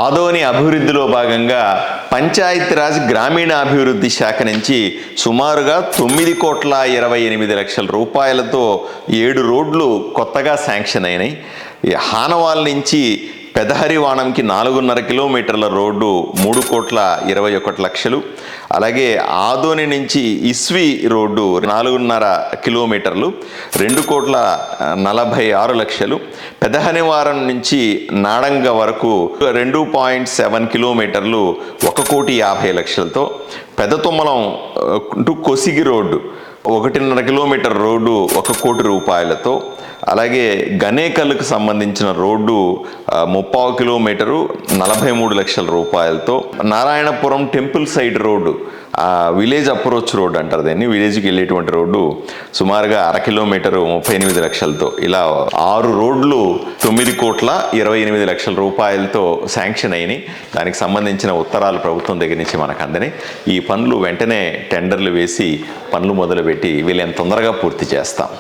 ఆదోని అభివృద్ధిలో భాగంగా పంచాయతీరాజ్ గ్రామీణాభివృద్ధి శాఖ నుంచి సుమారుగా 9,28,00,000 రూపాయలతో 7 రోడ్లు కొత్తగా శాంక్షన్ అయినాయి. హానవాల్ నుంచి పెదహరివాణంకి 4.5 కిలోమీటర్ల రోడ్డు 3,21,00,000. అలాగే ఆదోని నుంచి ఇస్వి రోడ్డు 4.5 కిలోమీటర్లు 2,46,00,000. పెదహరివారం నుంచి నాడంగ వరకు 2.7 కిలోమీటర్లు 1,50,00,000తో. Pedatummalam to Kosigi road 1.5 kilometre road 1 కోటి రూపాయలతో. అలాగే గనేకల్కు సంబంధించిన రోడ్డు 30 కిలోమీటరు 43 లక్షల రూపాయలతో. Narayanapuram temple side road village approach road అంటారు దీన్ని, విలేజ్కి వెళ్ళేటువంటి రోడ్డు సుమారుగా 1/2 కిలోమీటరు 38 లక్షలతో. ఇలా 6 రోడ్లు 9,28,00,000 రూపాయలతో శాంక్షన్ అయినాయి. దానికి సంబంధించిన ఉత్తరాలు ప్రభుత్వం దగ్గర నుంచి మనకు అందని. ఈ పనులు వెంటనే టెండర్లు వేసి పనులు మొదలుపెట్టి వీళ్ళని తొందరగా పూర్తి చేస్తాం.